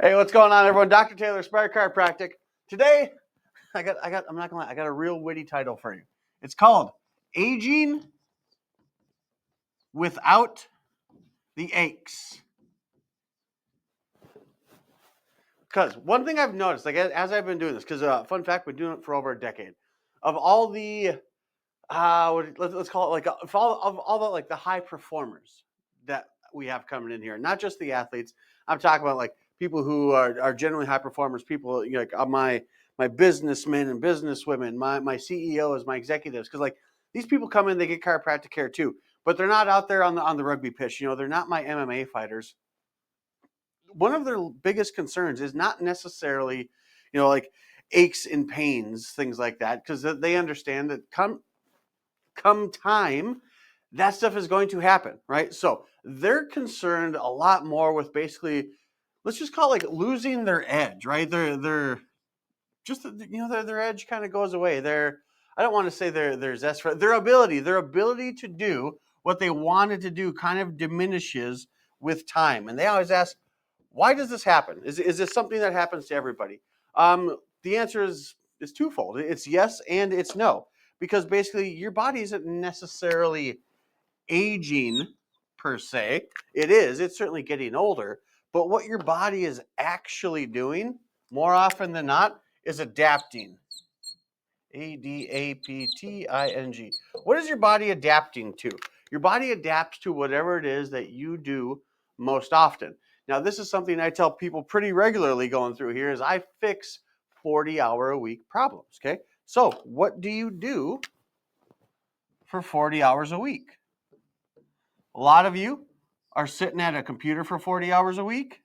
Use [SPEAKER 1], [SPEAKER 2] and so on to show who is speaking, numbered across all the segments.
[SPEAKER 1] Hey, what's going on, everyone? Dr. Taylor, Spire Chiropractic. Today, I'm not gonna lie, I got a real witty title for you. It's called Aging Without the Aches. Because one thing I've noticed, like as I've been doing this, because fun fact, we've been doing it for over a decade. Of all the, let's call it like of all the like the high performers that we have coming in here, not just the athletes. I'm talking about like people who are generally high performers, people like my businessmen and businesswomen, my CEOs, my executives, because like these people come in, they get chiropractic care too, but they're not out there on the rugby pitch. They're not my MMA fighters. One of their biggest concerns is not necessarily, like aches and pains, things like that, because they understand that come time, that stuff is going to happen, right? So they're concerned a lot more with basically, let's just call it like losing their edge, right? They're just their edge kind of goes away. I don't want to say their zest for their ability to do what they wanted to do kind of diminishes with time. And they always ask, why does this happen? Is this something that happens to everybody? The answer is twofold. It's yes and it's no, because basically your body isn't necessarily aging per se. It's certainly getting older, but what your body is actually doing more often than not is adapting. Adapting. What is your body adapting to? Your body adapts to whatever it is that you do most often. Now, this is something I tell people pretty regularly going through here is I fix 40-hour-a-week problems, okay? So what do you do for 40 hours a week? A lot of you are sitting at a computer for 40 hours a week.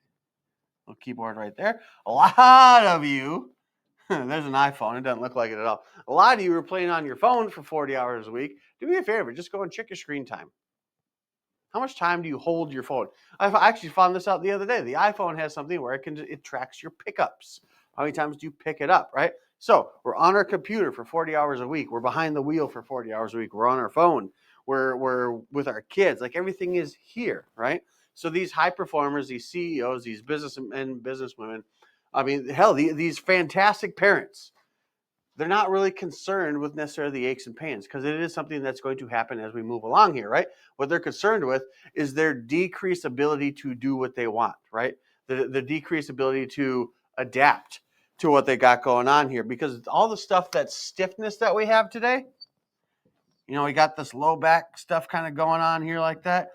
[SPEAKER 1] Little keyboard right there. A lot of you, there's an iPhone. It doesn't look like it at all. A lot of you are playing on your phone for 40 hours a week. Do me a favor. Just go and check your screen time. How much time do you hold your phone? I actually found this out the other day. The iPhone has something where it tracks your pickups. How many times do you pick it up, right? So we're on our computer for 40 hours a week. We're behind the wheel for 40 hours a week. We're on our phone. We're with our kids. Like everything is here, right? So these high performers, these CEOs, these businessmen, businesswomen, I mean, hell, these fantastic parents, they're not really concerned with necessarily the aches and pains because it is something that's going to happen as we move along here, right? What they're concerned with is their decreased ability to do what they want, right? The decreased ability to adapt to what they got going on here, because all the stuff, that stiffness that we have today, we got this low back stuff kind of going on here like that.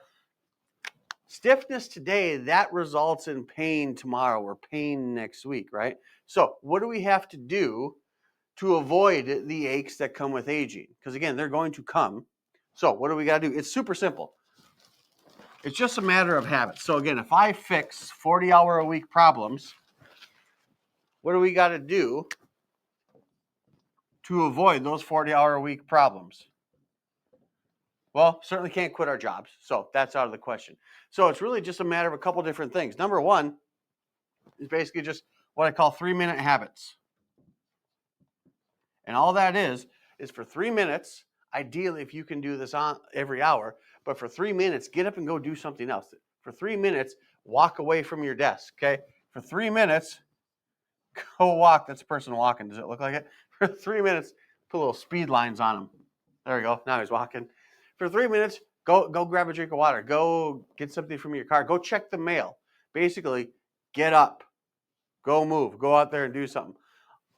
[SPEAKER 1] Stiffness today, that results in pain tomorrow or pain next week, right? So what do we have to do to avoid the aches that come with aging? Because again, they're going to come. So what do we got to do? It's super simple. It's just a matter of habit. So again, if I fix 40-hour-a-week problems, what do we got to do to avoid those 40-hour-a-week problems? Well, certainly can't quit our jobs. So that's out of the question. So it's really just a matter of a couple different things. Number one is basically just what I call 3-minute habits. And all that is for 3 minutes, ideally if you can do this on every hour, but for 3 minutes, get up and go do something else. For 3 minutes, walk away from your desk, okay? For 3 minutes, go walk. That's a person walking. Does it look like it? For 3 minutes, put little speed lines on him. There we go. Now he's walking. For 3 minutes, go grab a drink of water. Go get something from your car. Go check the mail. Basically, get up. Go move. Go out there and do something.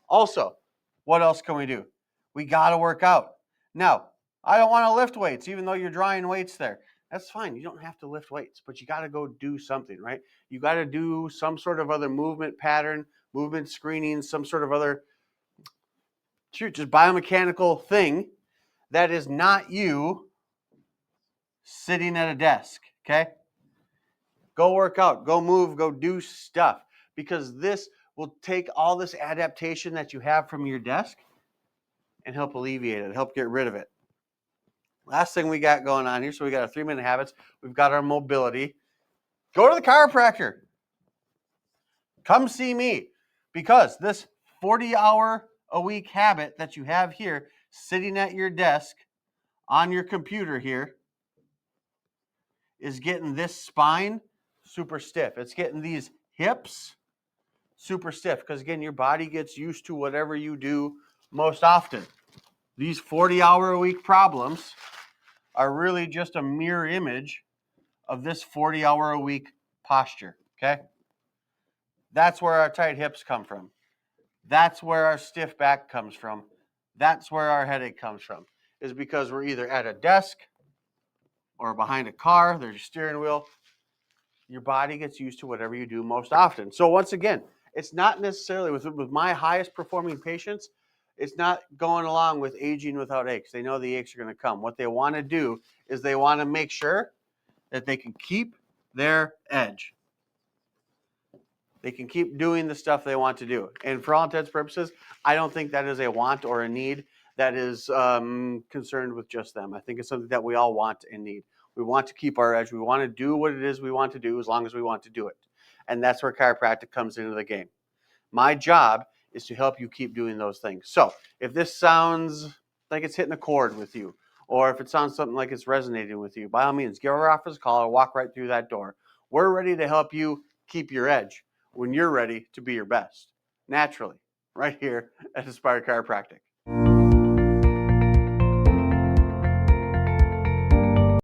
[SPEAKER 1] Also, what else can we do? We got to work out. Now, I don't want to lift weights, even though you're drawing weights there. That's fine. You don't have to lift weights, but you got to go do something, right? You got to do some sort of other movement pattern, movement screening, some sort of other, just biomechanical thing that is not you sitting at a desk, okay? Go work out, go move, go do stuff, because this will take all this adaptation that you have from your desk and help alleviate it, help get rid of it. Last thing we got going on here, so we got our 3-minute habits. We've got our mobility. Go to the chiropractor. Come see me, because this 40-hour-a-week habit that you have here, sitting at your desk on your computer here, is getting this spine super stiff. It's getting these hips super stiff, because again, your body gets used to whatever you do most often. These 40-hour-a-week problems are really just a mirror image of this 40-hour-a-week posture, okay? That's where our tight hips come from. That's where our stiff back comes from. That's where our headache comes from, is because we're either at a desk or behind a car, there's your steering wheel. Your body gets used to whatever you do most often. So once again, it's not necessarily with my highest performing patients, it's not going along with aging without aches. They know the aches are going to come. What they want to do is they want to make sure that they can keep their edge. They can keep doing the stuff they want to do. And for all intents and purposes, I don't think that is a want or a need that is concerned with just them. I think it's something that we all want and need. We want to keep our edge. We want to do what it is we want to do as long as we want to do it. And that's where chiropractic comes into the game. My job is to help you keep doing those things. So if this sounds like it's hitting a chord with you, or if it sounds something like it's resonating with you, by all means, give our office a call or walk right through that door. We're ready to help you keep your edge when you're ready to be your best, naturally, right here at Aspire Chiropractic.